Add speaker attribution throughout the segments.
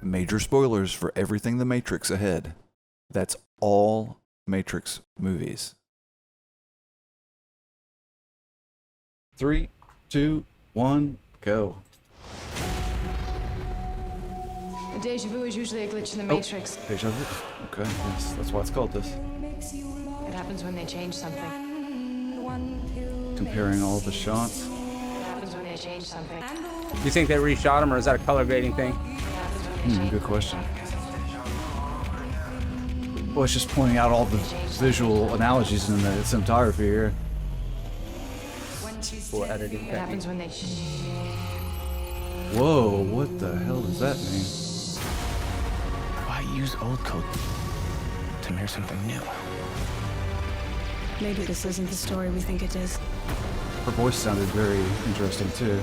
Speaker 1: major spoilers for everything The Matrix ahead. That's all Matrix movies. 3, 2, 1, go.
Speaker 2: A deja vu is usually a glitch in the Matrix.
Speaker 1: Deja vu. Okay, yes, that's why it's called this.
Speaker 2: It happens when they change something.
Speaker 1: Comparing all the shots.
Speaker 2: It happens when they change something.
Speaker 3: Do you think they reshot him, or is that a color grading thing?
Speaker 1: Good question. Well, it's just pointing out all the visual analogies in the cinematography here.
Speaker 3: Cool editing
Speaker 2: It happens
Speaker 3: technique.
Speaker 2: when they
Speaker 1: Whoa, what the hell does that mean?
Speaker 4: Why use old code to mirror something new?
Speaker 5: Maybe this isn't the story we think it is.
Speaker 1: Her voice sounded very interesting too.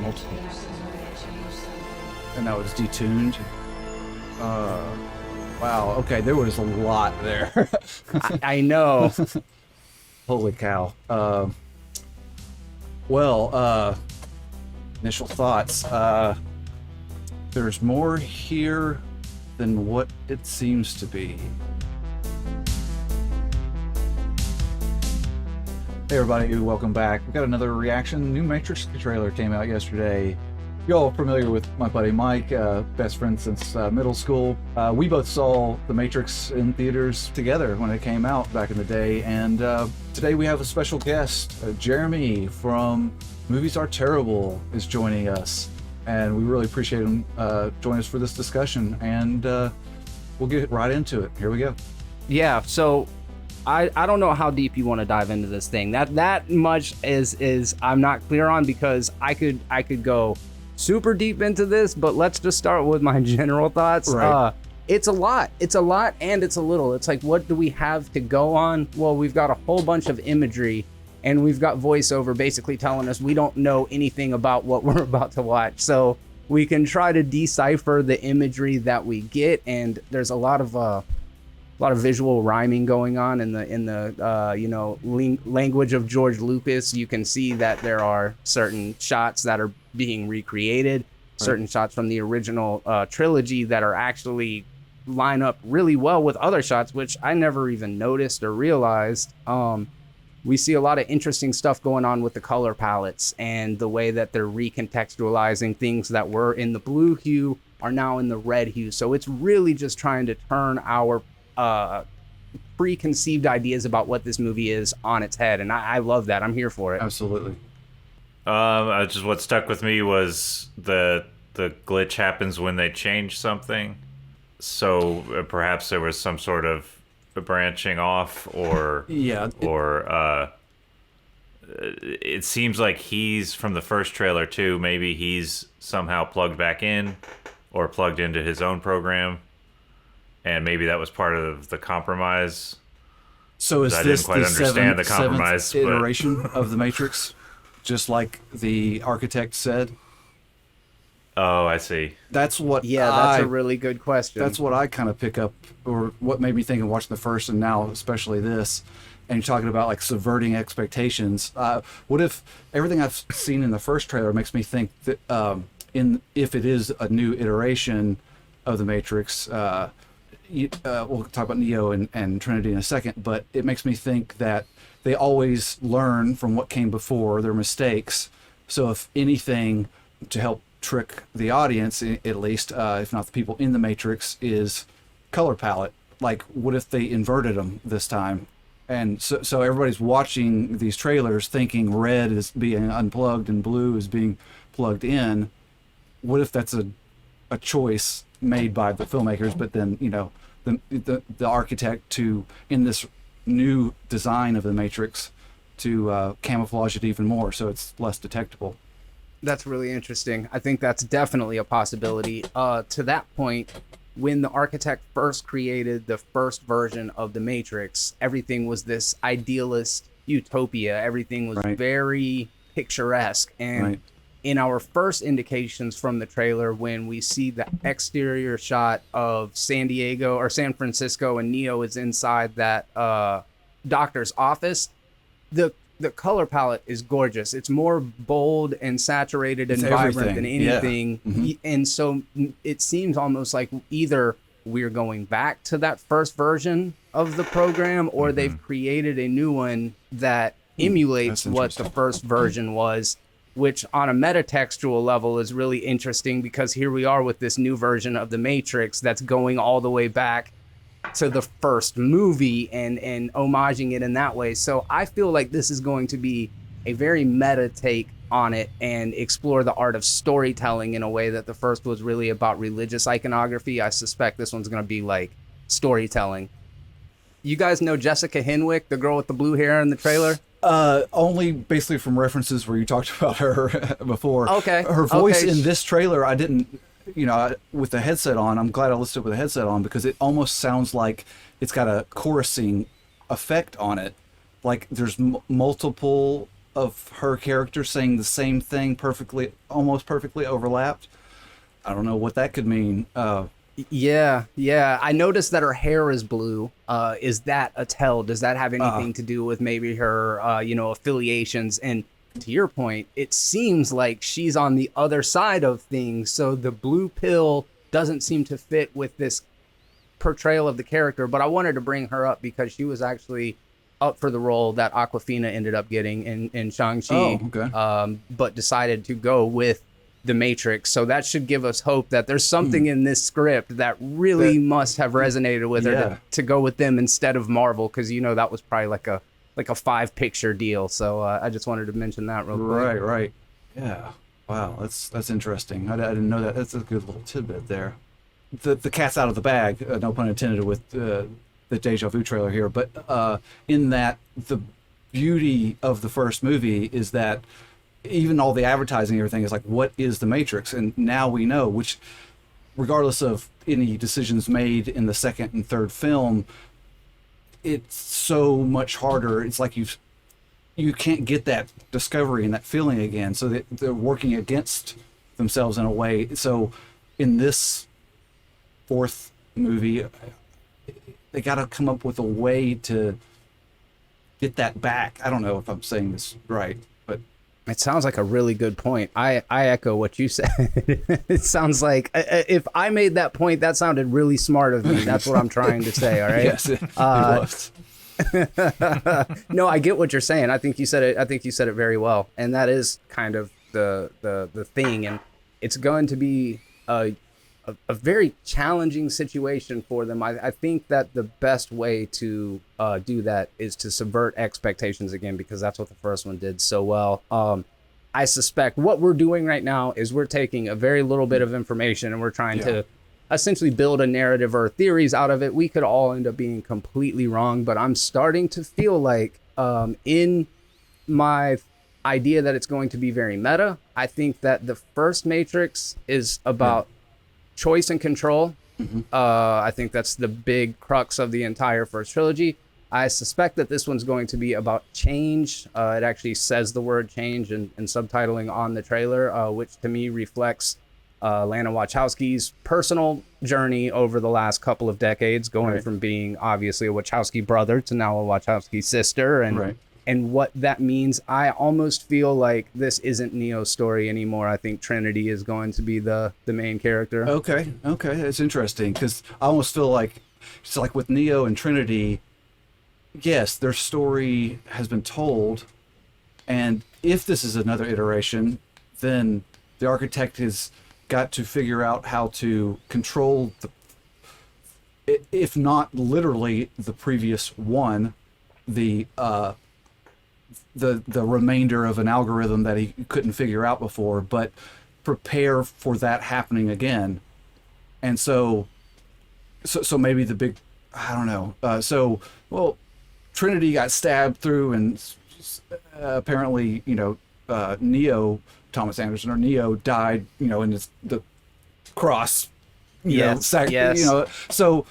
Speaker 1: Multiple. And that was detuned. Wow, okay, there was a lot there.
Speaker 3: I know.
Speaker 1: Holy cow. Initial thoughts. There's more here than what it seems to be. Hey everybody, welcome back. We got another reaction. New Matrix trailer came out yesterday. Y'all familiar with my buddy Mike, best friend since middle school. We both saw The Matrix in theaters together when it came out back in the day, and today we have a special guest. Jeremy from Movies Are Terrible is joining us, and we really appreciate him joining us for this discussion, and we'll get right into it. Here we go.
Speaker 3: Yeah, so I don't know how deep you want to dive into this thing. That much is I'm not clear on, because I could go super deep into this, but let's just start with my general thoughts.
Speaker 1: Right.
Speaker 3: It's a lot and it's a little. It's like, what do we have to go on? Well, we've got a whole bunch of imagery, and we've got voiceover basically telling us we don't know anything about what we're about to watch, so we can try to decipher the imagery that we get. And there's a lot of visual rhyming going on in the language of George Lucas. You can see that there are certain shots that are being recreated, certain shots from the original trilogy that are actually line up really well with other shots, which I never even noticed or realized. We see a lot of interesting stuff going on with the color palettes and the way that they're recontextualizing things that were in the blue hue are now in the red hue. So it's really just trying to turn our preconceived ideas about what this movie is on its head, and I love that. I'm here for it.
Speaker 1: Absolutely.
Speaker 6: Just what stuck with me was the glitch happens when they change something. So perhaps there was some sort of branching off, or it seems like he's from the first trailer too. Maybe he's somehow plugged back in or plugged into his own program. And maybe that was part of the compromise.
Speaker 1: So is
Speaker 6: I
Speaker 1: this
Speaker 6: didn't quite understand the compromise,
Speaker 1: seventh iteration of the Matrix, just like the architect said?
Speaker 6: Oh, I see.
Speaker 1: That's what.
Speaker 3: Yeah, that's a really good question.
Speaker 1: That's what I kind of pick up, or what made me think of watching the first, and now especially this. And you're talking about like subverting expectations. What if everything I've seen in the first trailer makes me think that if it is a new iteration of the Matrix. We'll talk about Neo and Trinity in a second, but it makes me think that they always learn from what came before, their mistakes. So if anything, to help trick the audience, at least, if not the people in the Matrix, is color palette. Like, what if they inverted them this time? And so everybody's watching these trailers thinking red is being unplugged and blue is being plugged in. What if that's a choice made by the filmmakers, but then the architect to, in this new design of the Matrix, to camouflage it even more so it's less detectable?
Speaker 3: That's really interesting. I think that's definitely a possibility. To that point, when the architect first created the first version of the Matrix, everything was this idealist utopia. Everything was very picturesque. And in our first indications from the trailer, when we see the exterior shot of San Diego or San Francisco and Neo is inside that doctor's office, the the color palette is gorgeous. It's more bold and saturated and
Speaker 1: It's
Speaker 3: vibrant
Speaker 1: everything.
Speaker 3: than
Speaker 1: Yeah.
Speaker 3: anything. And so it seems almost like either we're going back to that first version of the program, or they've created a new one that emulates
Speaker 1: That's
Speaker 3: what the first version was, which on a metatextual level is really interesting, because here we are with this new version of the Matrix that's going all the way back to the first movie and homaging it in that way. So I feel like this is going to be a very meta take on it and explore the art of storytelling in a way that the first was really about religious iconography. I suspect this one's going to be like storytelling. You guys know Jessica Henwick, the girl with the blue hair in the trailer?
Speaker 1: Only basically from references where you talked about her before.
Speaker 3: Okay.
Speaker 1: Her voice
Speaker 3: Okay.
Speaker 1: in this trailer, I didn't, with the headset on, I'm glad I listened to it with the headset on, because it almost sounds like it's got a chorusing effect on it. Like there's multiple of her characters saying the same thing almost perfectly overlapped. I don't know what that could mean.
Speaker 3: Yeah. I noticed that her hair is blue. Is that a tell? Does that have anything to do with maybe her, affiliations? And to your point, it seems like she's on the other side of things. So the blue pill doesn't seem to fit with this portrayal of the character. But I wanted to bring her up because she was actually up for the role that Awkwafina ended up getting in Shang-Chi.
Speaker 1: Oh, okay.
Speaker 3: But decided to go with the Matrix. So that should give us hope that there's something in this script that really must have resonated with her to go with them instead of Marvel, because that was probably like a 5-picture deal. So I just wanted to mention that real quick.
Speaker 1: Right. Yeah. Wow, that's interesting. I didn't know that. That's a good little tidbit there. The cat's out of the bag, no pun intended, with the Deja Vu trailer here. But in that, the beauty of the first movie is that even all the advertising and everything is like, what is the Matrix? And now we know, which regardless of any decisions made in the second and third film, it's so much harder. It's like you can't get that discovery and that feeling again. So they're working against themselves in a way. So in this fourth movie, they got to come up with a way to get that back. I don't know if I'm saying this right, but
Speaker 3: It sounds like a really good point. I echo what you said. It sounds like if I made that point, that sounded really smart of me. That's what I'm trying to say. All right.
Speaker 1: yes, it was.
Speaker 3: No, I get what you're saying. I think you said it. I think you said it very well. And that is kind of the thing. And it's going to be a very challenging situation for them. I think that the best way to do that is to subvert expectations again, because that's what the first one did so well. I suspect what we're doing right now is we're taking a very little bit of information and we're trying to essentially build a narrative or theories out of it. We could all end up being completely wrong, but I'm starting to feel like in my idea that it's going to be very meta, I think that the first Matrix is about choice and control. I think that's the big crux of the entire first trilogy. I suspect that this one's going to be about change. It actually says the word change in subtitling on the trailer, which to me reflects Lana Wachowski's personal journey over the last couple of decades, going from being obviously a Wachowski brother to now a Wachowski sister, and what that means. I almost feel like this isn't Neo's story anymore. I think Trinity is going to be the main character.
Speaker 1: Okay, that's interesting, because I almost feel like it's like with Neo and Trinity, yes, their story has been told, and if this is another iteration, then the architect has got to figure out how to control if not literally the previous one, the remainder of an algorithm that he couldn't figure out before, but prepare for that happening again. And so maybe the big, I don't know. Trinity got stabbed through, and apparently, Neo, Thomas Anderson, or Neo died, in the cross, so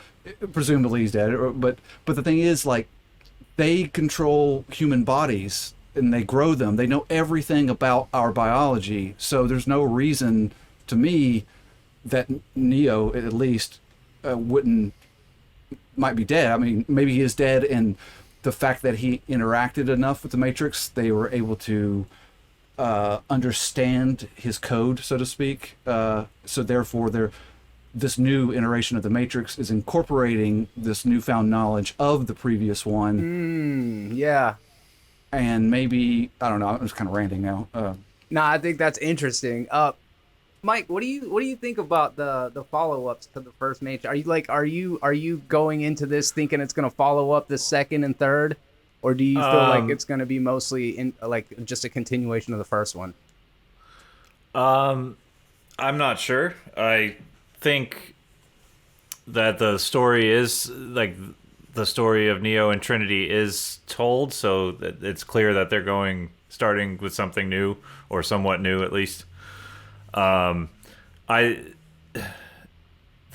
Speaker 1: presumably he's dead. But the thing is, like, they control human bodies and they grow them. They know everything about our biology. So there's no reason to me that Neo, at least, might be dead. I mean, maybe he is dead and the fact that he interacted enough with the Matrix, they were able to understand his code, so to speak. So therefore, this new iteration of the Matrix is incorporating this newfound knowledge of the previous one.
Speaker 3: Yeah.
Speaker 1: And maybe, I don't know, I'm just kind of ranting now.
Speaker 3: No, I think that's interesting. Mike, what do you think about the follow-ups to the first Matrix? Are you going into this thinking it's going to follow up the second and third, or do you feel like it's going to be mostly just a continuation of the first one?
Speaker 6: I'm not sure. I think that the story is like the story of Neo and Trinity is told, so that it's clear that they're starting with something new, or somewhat new at least. The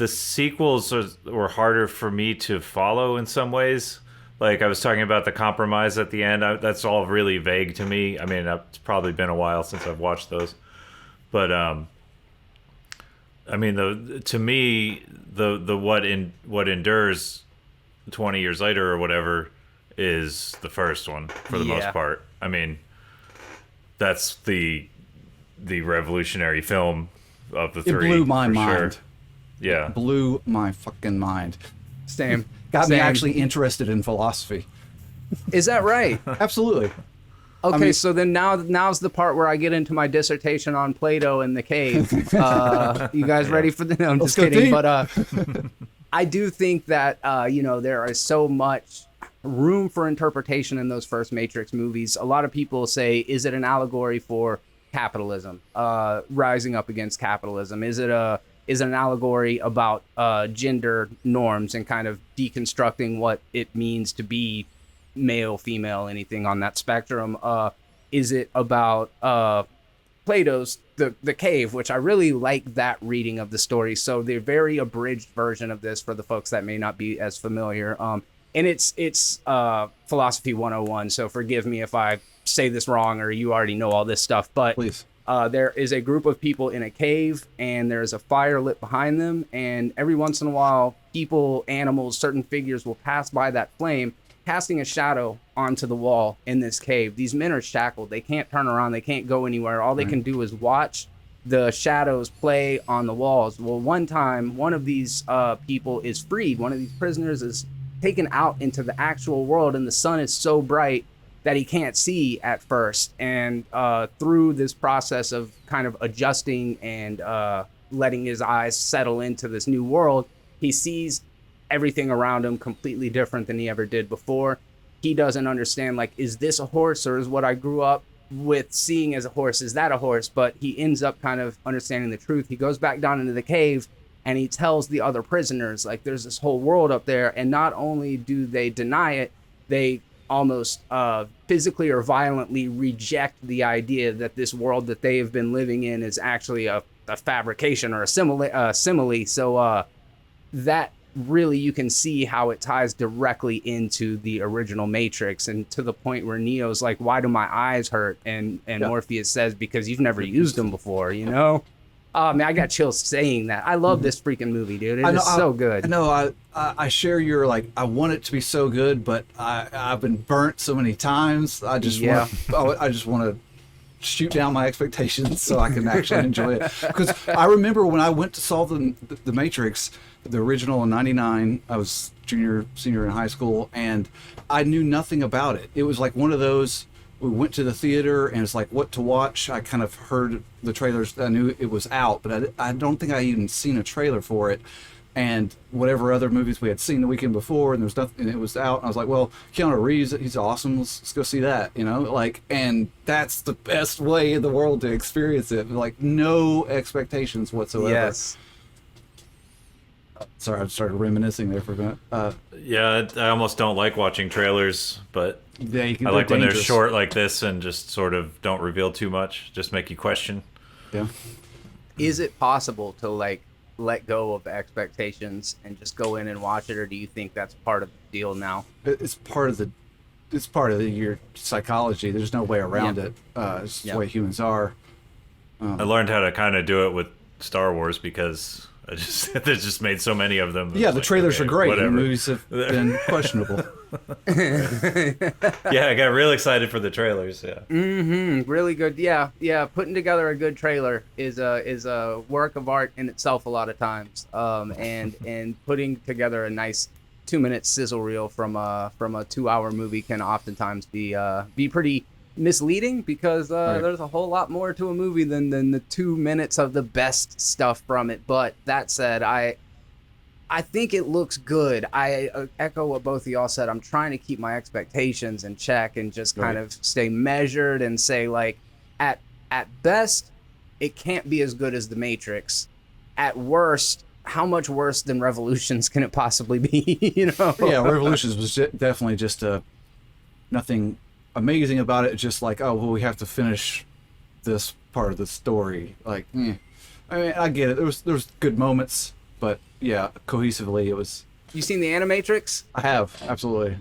Speaker 6: sequels were harder for me to follow in some ways. Like I was talking about the compromise at the end. That's all really vague to me. I mean, it's probably been a while since I've watched those, but I mean, to me, the what endures 20 years later or whatever is the first one for the most part. I mean, that's the revolutionary film of the three.
Speaker 1: It blew my mind.
Speaker 6: Sure. Yeah.
Speaker 1: It blew my fucking mind.
Speaker 3: Same.
Speaker 1: Got me actually interested in philosophy.
Speaker 3: Is that right?
Speaker 1: Absolutely.
Speaker 3: Okay,
Speaker 1: I mean,
Speaker 3: so then now's the part where I get into my dissertation on Plato and the cave. You guys ready for the? No, I'm just kidding.
Speaker 1: Deep.
Speaker 3: But I do think that there is so much room for interpretation in those first Matrix movies. A lot of people say, is it an allegory for capitalism, rising up against capitalism? Is it an allegory about gender norms and kind of deconstructing what it means to be male, female, anything on that spectrum? Is it about Plato's the cave, which I really like that reading of the story. So the very abridged version of this for the folks that may not be as familiar. And it's philosophy 101. So forgive me if I say this wrong or you already know all this stuff. But
Speaker 1: please.
Speaker 3: There is a group of people in a cave, and there's a fire lit behind them. And every once in a while, people, animals, certain figures will pass by that flame, casting a shadow onto the wall in this cave. These men are shackled. They can't turn around. They can't go anywhere. All they can do is watch the shadows play on the walls. Well, one time, one of these people is freed. One of these prisoners is taken out into the actual world, and the sun is so bright that he can't see at first. And through this process of kind of adjusting and letting his eyes settle into this new world, he sees everything around him completely different than he ever did before. He doesn't understand, like, is this a horse, or is what I grew up with seeing as a horse, is that a horse? But he ends up kind of understanding the truth. He goes back down into the cave, and he tells the other prisoners, like, there's this whole world up there. And not only do they deny it, they almost physically or violently reject the idea that this world that they have been living in is actually a fabrication or a simile. So that really, you can see how it ties directly into the original Matrix, and to the point where Neo's like, why do my eyes hurt? And Morpheus says, because you've never used them before, you know? Man, I got chills saying that. I love this freaking movie, dude. It is so good.
Speaker 1: No, I share your, like, I want it to be so good, but I've been burnt so many times. I just want to shoot down my expectations so I can actually enjoy it. Because I remember when I went to solve the Matrix, the original in '99, I was senior in high school, and I knew nothing about it. It was like one of those, we went to the theater and it's like, what to watch? I kind of heard the trailers. I knew it was out, but I don't think I even seen a trailer for it. And whatever other movies we had seen the weekend before, and there was nothing, and it was out. And I was like, well, KeanuReeves, he's awesome. Let's go see that, you know? Like, and that's the best way in the world to experience it. Like, no expectations whatsoever.
Speaker 3: Yes.
Speaker 1: Sorry, I started reminiscing there for a minute.
Speaker 6: Yeah, I almost don't like watching trailers, but
Speaker 1: I
Speaker 6: like when they're short like this and just sort of don't reveal too much, just make you question.
Speaker 1: Yeah.
Speaker 3: Is it possible to, like, let go of expectations and just go in and watch it, or do you think that's part of the deal now?
Speaker 1: It's part of your psychology. There's no way around it. It's the way humans are.
Speaker 6: I learned how to kind of do it with Star Wars because They just made so many of them.
Speaker 1: Yeah, the
Speaker 6: Like,
Speaker 1: trailers
Speaker 6: okay,
Speaker 1: are great,
Speaker 6: whatever.
Speaker 1: and the movies have been questionable.
Speaker 6: Yeah, I got real excited for the trailers. Yeah.
Speaker 3: Really good. Yeah. Putting together a good trailer is a work of art in itself a lot of times. And putting together a nice 2-minute sizzle reel from a 2-hour movie can oftentimes be pretty misleading because there's a whole lot more to a movie than the 2 minutes of the best stuff from it. But that said, I think it looks good. I echo what both of y'all said. I'm trying to keep my expectations in check and just kind of stay measured and say, like, at best, it can't be as good as The Matrix. At worst, how much worse than Revolutions can it possibly be?
Speaker 1: Yeah, Revolutions was definitely just nothing amazing about it. Just like, oh, well, we have to finish this part of the story. Like, I mean, I get it. There was good moments, but yeah, cohesively, it was.
Speaker 3: You seen the Animatrix?
Speaker 1: I have, absolutely.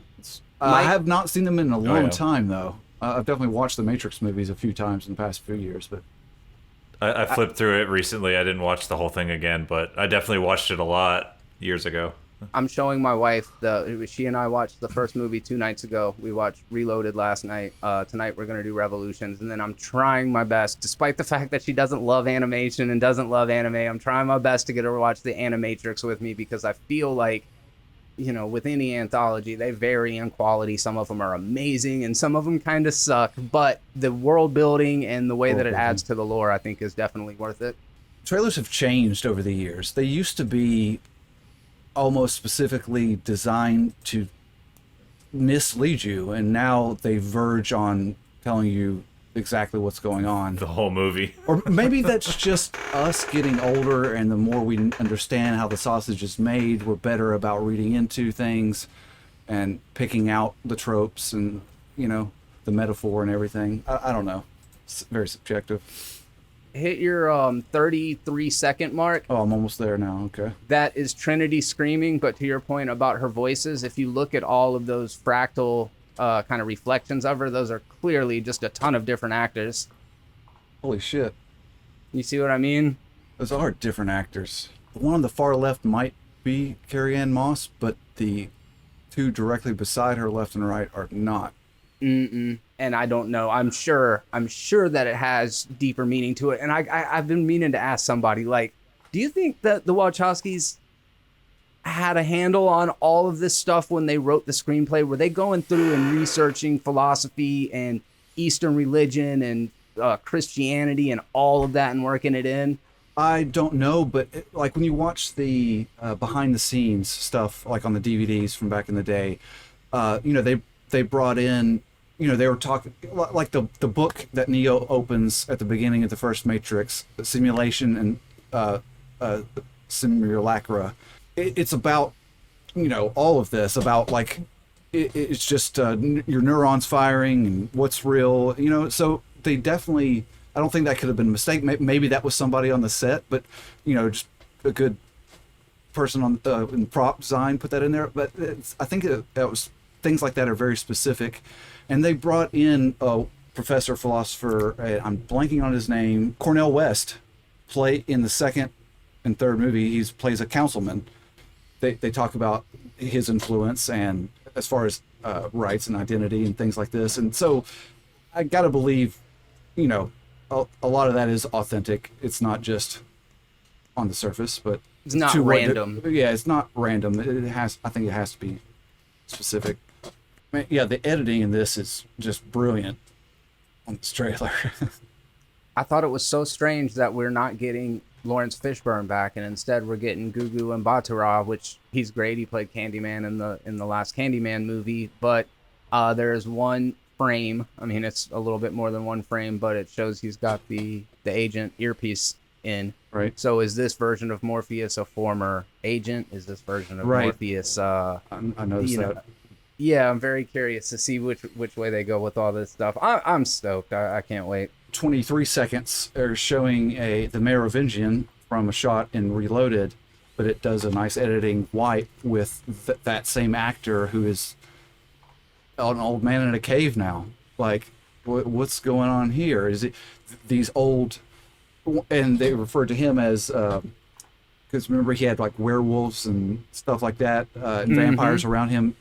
Speaker 1: I have not seen them in a long
Speaker 6: yeah.
Speaker 1: time, though. I've definitely watched the Matrix movies a few times in the past few years, but
Speaker 6: I flipped through it recently. I didn't watch the whole thing again, but I definitely watched it a lot years ago.
Speaker 3: I'm showing my wife she and I watched the first movie 2 nights ago. We watched Reloaded last night. Tonight we're gonna do Revolutions, and then I'm trying my best, despite the fact that she doesn't love animation and doesn't love anime. I'm trying my best to get her to watch the Animatrix with me because I feel like, with any anthology, they vary in quality. Some of them are amazing, and some of them kind of suck. But the world building and the way that it adds to the lore, I think, is definitely worth it.
Speaker 1: trailers have changed over the years. They used to be almost specifically designed to mislead you, and now they verge on telling you exactly what's going on.
Speaker 6: The whole movie.
Speaker 1: Or maybe that's just us getting older, and the more we understand how the sausage is made, we're better about reading into things and picking out the tropes and, you know, the metaphor and everything. I don't know. It's very subjective.
Speaker 3: Hit your 33-second mark.
Speaker 1: Oh, I'm almost there now. Okay.
Speaker 3: That is Trinity screaming, but to your point about her voices, if you look at all of those fractal kind of reflections of her, those are clearly just a ton of different actors.
Speaker 1: Holy shit.
Speaker 3: You see what I mean?
Speaker 1: Those are different actors. The one on the far left might be Carrie-Anne Moss, but the two directly beside her, left and right, are not.
Speaker 3: And I don't know. I'm sure that it has deeper meaning to it. And I've been meaning to ask somebody, like, do you think that the Wachowskis had a handle on all of this stuff when they wrote the screenplay? Were they going through and researching philosophy and Eastern religion and Christianity and all of that and working it in?
Speaker 1: I don't know, but like when you watch the behind the scenes stuff, like on the DVDs from back in the day, you know, they brought in, you know, they were talking like the book that Neo opens at the beginning of the first Matrix, Simulation and Simulacra. It's about, you know, all of this about like it's just your neurons firing and what's real, you know. So they definitely, I don't think that could have been a mistake. Maybe that was somebody on the set, but you know, just a good person on in prop design put that in there. But I think that was, things like that are very specific. And they brought in a professor, philosopher, I'm blanking on his name, Cornel West, play in the second and third movie. He plays a councilman. They talk about his influence and as far as rights and identity and things like this. And so I got to believe, you know, a lot of that is authentic. It's not just on the surface, but
Speaker 3: It's not random.
Speaker 1: Yeah, it's not random. I think it has to be specific. I mean, yeah, the editing in this is just brilliant on this trailer.
Speaker 3: I thought it was so strange that we're not getting Laurence Fishburne back, and instead we're getting Gugu Mbatha-Raw, which he's great. He played Candyman in the last Candyman movie, but there's one frame. I mean, it's a little bit more than one frame, but it shows he's got the agent earpiece in.
Speaker 1: Right.
Speaker 3: So is this version of Morpheus a former agent? Is this version of Morpheus?
Speaker 1: I noticed that.
Speaker 3: Yeah, I'm very curious to see which way they go with all this stuff. I'm stoked. I can't wait.
Speaker 1: 23 seconds are showing the Merovingian from a shot in Reloaded, but it does a nice editing white with that same actor who is an old man in a cave now. Like, what's going on here? Is it these old, and they refer to him as because remember he had like werewolves and stuff like that, and vampires around him,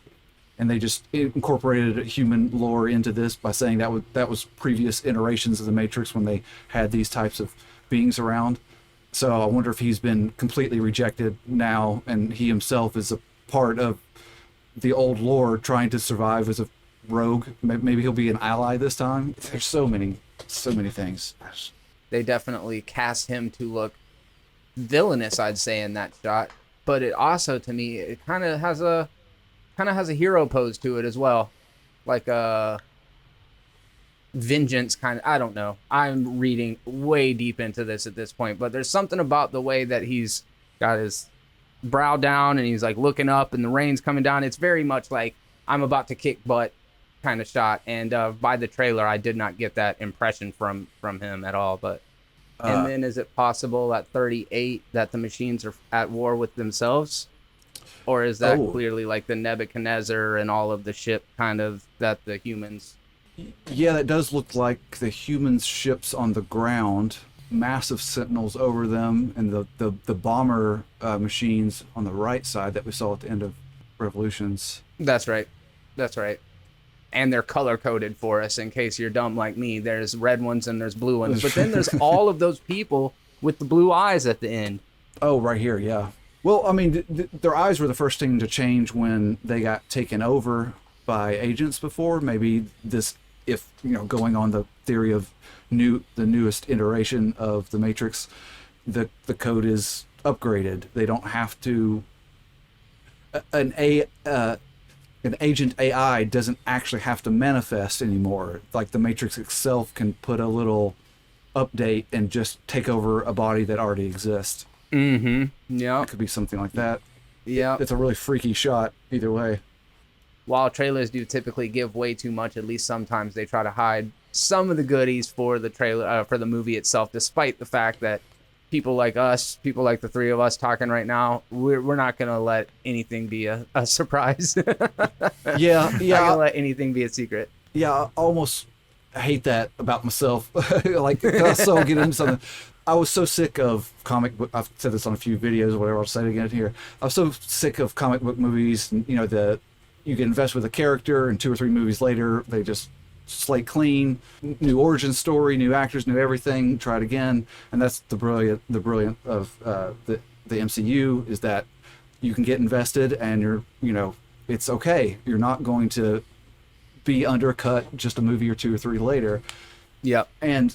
Speaker 1: and they just incorporated human lore into this by saying that was previous iterations of the Matrix when they had these types of beings around. So I wonder if he's been completely rejected now, and he himself is a part of the old lore, trying to survive as a rogue. Maybe he'll be an ally this time. There's so many things.
Speaker 3: They definitely cast him to look villainous, I'd say, in that shot. But it also, to me, it kind of has a hero pose to it as well, like a vengeance kind of. I don't know. I'm reading way deep into this at this point, but there's something about the way that he's got his brow down and he's like looking up and the rain's coming down. It's very much like I'm about to kick butt kind of shot. And by the trailer, I did not get that impression from him at all. But and then is it possible at 38 that the machines are at war with themselves? Or is that clearly like the Nebuchadnezzar and all of the ship kind of that the humans...
Speaker 1: Yeah, that does look like the humans' ships on the ground, massive sentinels over them, and the bomber machines on the right side that we saw at the end of Revolutions.
Speaker 3: That's right. And they're color-coded for us, in case you're dumb like me. There's red ones and there's blue ones. But then there's all of those people with the blue eyes at the end.
Speaker 1: Oh, right here, yeah. Well, I mean, their eyes were the first thing to change when they got taken over by agents before. Maybe this, if, going on the theory of the newest iteration of the Matrix, the code is upgraded. They don't have to... An agent AI doesn't actually have to manifest anymore. Like the Matrix itself can put a little update and just take over a body that already exists.
Speaker 3: Mm-hmm. Yeah.
Speaker 1: It could be something like that.
Speaker 3: Yeah.
Speaker 1: It's a really freaky shot either way.
Speaker 3: While trailers do typically give way too much, at least sometimes they try to hide some of the goodies for the trailer, for the movie itself, despite the fact that people like us, people like the three of us talking right now, we're not going to let anything be a surprise.
Speaker 1: Yeah.
Speaker 3: Not going to let anything be a secret.
Speaker 1: Yeah, I almost hate that about myself. Like, so get into something. I was so sick of comic book. I've said this on a few videos or whatever. I'll say it again here. I was so sick of comic book movies. And, you can invest with a character, and 2 or 3 movies later, they just slate clean, new origin story, new actors, new everything. Try it again, and that's the brilliant of the MCU, is that you can get invested, and it's okay. You're not going to be undercut just a movie or 2 or 3 later.
Speaker 3: Yep.
Speaker 1: And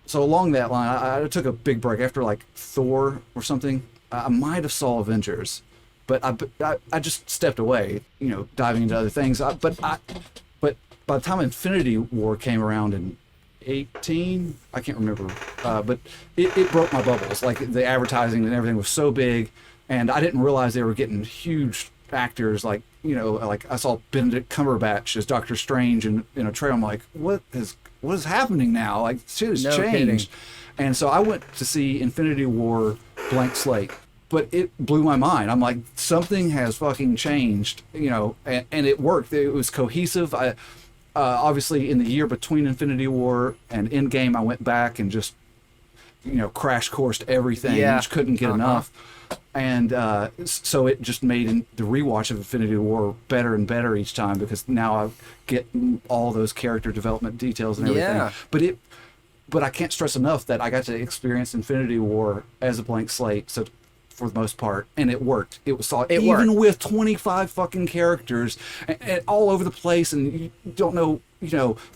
Speaker 1: so along that line, I took a big break after like Thor or something. I might have saw Avengers, but I just stepped away, diving into other things. But by the time Infinity War came around in 18, I can't remember, but it broke my bubbles. Like the advertising and everything was so big, and I didn't realize they were getting huge actors. Like like I saw Benedict Cumberbatch as Doctor Strange in a trailer. I'm like, what is happening now? Like shit has changed. Kidding. And so I went to see Infinity War blank slate. But it blew my mind. I'm like, something has fucking changed, and it worked. It was cohesive. Obviously, in the year between Infinity War and Endgame, I went back and just, crash coursed everything.
Speaker 3: Yeah.
Speaker 1: Just couldn't get enough. And so it just made the rewatch of Infinity War better and better each time, because now I get all those character development details and everything.
Speaker 3: Yeah.
Speaker 1: But I can't stress enough that I got to experience Infinity War as a blank slate. So for the most part, and it worked. It was solid, even with 25 fucking characters and all over the place, and you don't know,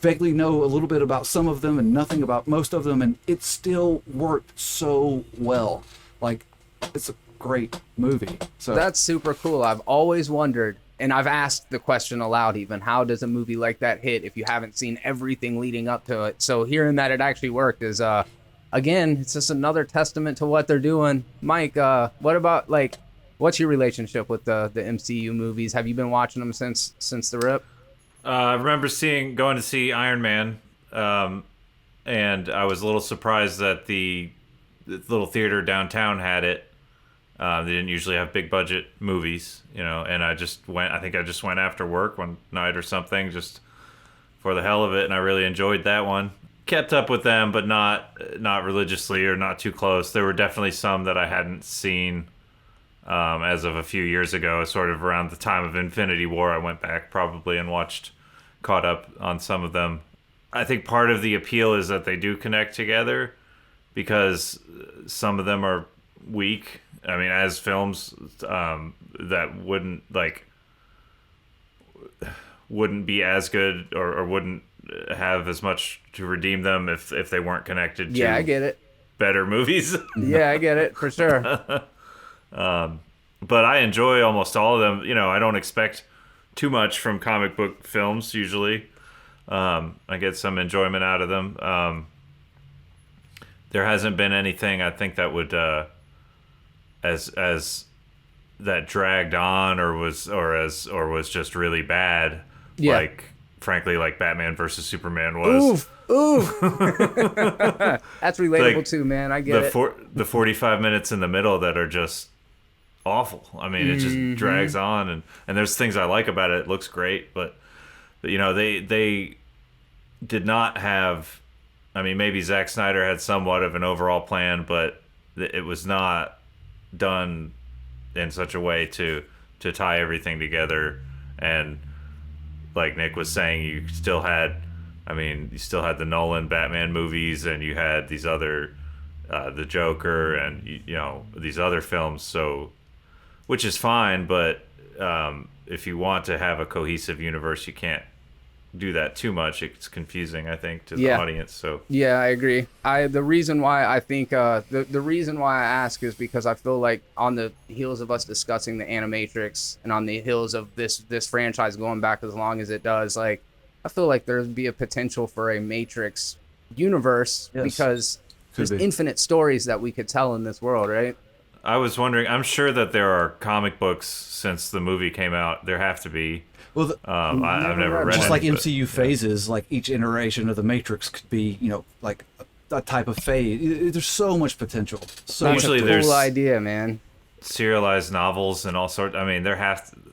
Speaker 1: vaguely know a little bit about some of them and nothing about most of them, and it still worked so well. Like, it's a great movie. So
Speaker 3: that's super cool. I've always wondered, and I've asked the question aloud even, how does a movie like that hit if you haven't seen everything leading up to it? So hearing that it actually worked is again, it's just another testament to what they're doing. Mike, what about, what's your relationship with the MCU movies? Have you been watching them since the rip?
Speaker 6: I remember going to see Iron Man, and I was a little surprised that the little theater downtown had it. They didn't usually have big budget movies, and I think I just went after work one night or something, just for the hell of it, and I really enjoyed that one. kept up with them, but not religiously or not too close. There were definitely some that I hadn't seen as of a few years ago, sort of around the time of Infinity War. I went back probably and caught up on some of them. I think part of the appeal is that they do connect together because some of them are weak. I mean, as films that wouldn't be as good or wouldn't have as much to redeem them if they weren't connected to
Speaker 3: Yeah, I get it.
Speaker 6: better movies.
Speaker 3: Yeah, I get it for sure.
Speaker 6: But I enjoy almost all of them. You know, I don't expect too much from comic book films usually. I get some enjoyment out of them. There hasn't been anything I think that would as that dragged on or was just really bad.
Speaker 3: Yeah.
Speaker 6: Like frankly, like Batman versus Superman was.
Speaker 3: Oof. That's relatable
Speaker 6: Like,
Speaker 3: too, man. I get it.
Speaker 6: The 45 minutes in the middle that are just awful. I mean, it just drags on, and there's things I like about it. It looks great, but you know, they did not have. I mean, maybe Zack Snyder had somewhat of an overall plan, but it was not done in such a way to tie everything together. And like Nick was saying, you still had the Nolan Batman movies, and you had these other the Joker, and you know, these other films. So, which is fine, but if you want to have a cohesive universe, you can't do that too much. It's confusing, I think, to the audience. So
Speaker 3: yeah, I agree. The reason why I think the reason why I ask is because I feel like on the heels of us discussing the Animatrix and on the heels of this franchise going back as long as it does, like I feel like there'd be a potential for a Matrix universe because there's infinite stories that we could tell in this world, right?
Speaker 6: I was wondering, I'm sure that there are comic books since the movie came out. There have to be.
Speaker 1: Well,
Speaker 6: I've never read
Speaker 1: just
Speaker 6: any,
Speaker 1: like
Speaker 6: but,
Speaker 1: MCU phases, like each iteration of the Matrix could be, you know, like a type of phase. There's so much potential. So
Speaker 6: Usually
Speaker 1: much
Speaker 6: there's
Speaker 3: Cool idea, man.
Speaker 6: serialized novels and all sorts. I mean,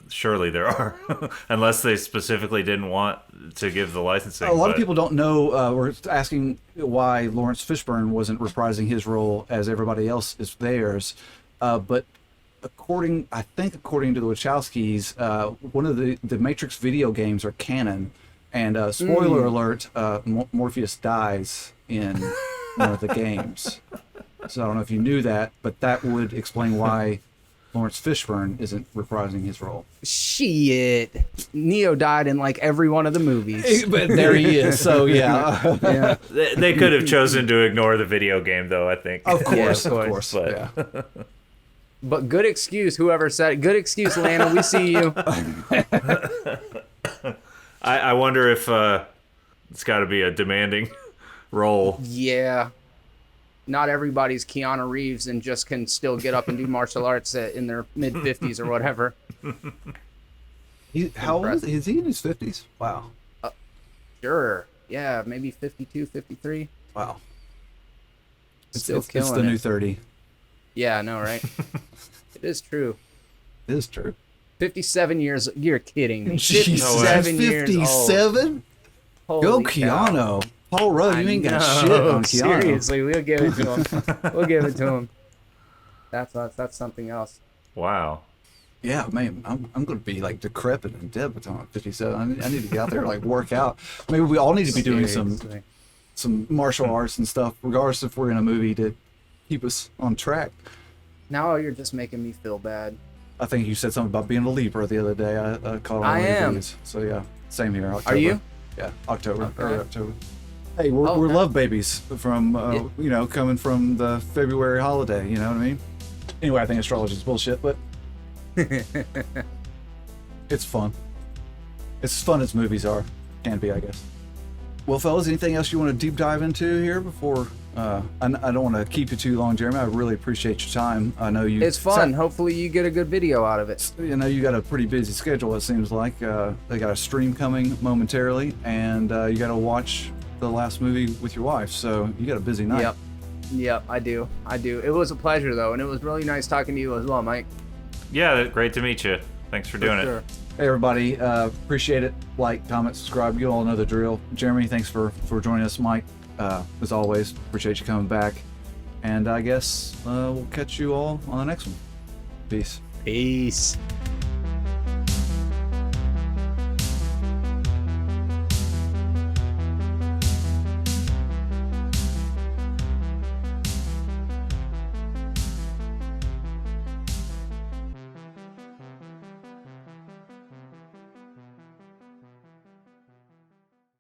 Speaker 6: surely there are, unless they specifically didn't want to give the licensing.
Speaker 1: A lot of people don't know. We're asking why Laurence Fishburne wasn't reprising his role as everybody else is theirs, but according to the Wachowskis, one of the Matrix video games are canon, and spoiler alert, Morpheus dies in one of the games. So I don't know if you knew that, but that would explain why Laurence Fishburne isn't reprising his role.
Speaker 3: Shit. Neo died in like every one of the movies.
Speaker 1: But there he is, so yeah.
Speaker 3: Yeah.
Speaker 6: They could have chosen to ignore the video game, though, I think.
Speaker 1: Of course,
Speaker 3: Yeah,
Speaker 1: of
Speaker 3: of
Speaker 1: course.
Speaker 6: But-
Speaker 1: Yeah.
Speaker 3: But good excuse, whoever said it. Good excuse, Lana. We see you.
Speaker 6: I wonder if it's got to be a demanding role.
Speaker 3: Yeah. Not everybody's Keanu Reeves and just can still get up and do martial arts in their mid-50s or whatever.
Speaker 1: How old is he? Is he in his 50s? Wow.
Speaker 3: Sure. Yeah, maybe 52, 53.
Speaker 1: Wow.
Speaker 3: Still
Speaker 1: It's
Speaker 3: killing
Speaker 1: the new
Speaker 3: it.
Speaker 1: 30.
Speaker 3: Yeah, I know, right? It is true.
Speaker 1: It is true.
Speaker 3: 57 years. You're kidding me.
Speaker 1: Jesus,
Speaker 3: 57 years old.
Speaker 1: 57? Go
Speaker 3: Holy cow.
Speaker 1: Keanu. Paul Rudd, you ain't got
Speaker 3: I
Speaker 1: shit
Speaker 3: know,
Speaker 1: on Keanu.
Speaker 3: Seriously, we'll give it to him. We'll give it to him. That's something else.
Speaker 6: Wow.
Speaker 1: Yeah, man, I'm going to be like decrepit and dead by the time I'm 57. I need to get out there and like work out. Maybe we all need to be doing
Speaker 3: Seriously.
Speaker 1: some martial arts and stuff, regardless if we're in a movie, to keep us on track.
Speaker 3: Now you're just making me feel bad.
Speaker 1: I think you said something about being a Libra the other day. I caught on
Speaker 3: I
Speaker 1: one of your
Speaker 3: am.
Speaker 1: videos. So yeah, same here. October.
Speaker 3: Are you?
Speaker 1: Yeah, October.
Speaker 3: Okay.
Speaker 1: Early October. Hey, we're
Speaker 3: Okay.
Speaker 1: love babies from
Speaker 3: Yeah.
Speaker 1: you know, coming from the February holiday. You know what I mean? Anyway, I think astrology is bullshit, but it's fun. It's as fun as movies are. Can be, I guess. Well, fellas, anything else you want to deep dive into here before? I don't want to keep you too long, Jeremy. I really appreciate your time. I know you.
Speaker 3: It's fun. Hopefully you get a good video out of it.
Speaker 1: You know, you got a pretty busy schedule, it seems like. They got a stream coming momentarily, and you got to watch the last movie with your wife, so you got a busy night.
Speaker 3: Yep, I do. It was a pleasure, though, and it was really nice talking to you as well, Mike.
Speaker 6: Yeah, great to meet you. Thanks for doing
Speaker 3: Sure.
Speaker 6: it.
Speaker 1: Hey, everybody. Appreciate it. Like, comment, subscribe. You all know the drill. Jeremy, thanks for joining us. Mike, As always, appreciate you coming back. And I guess we'll catch you all on the next one. Peace.
Speaker 3: Peace.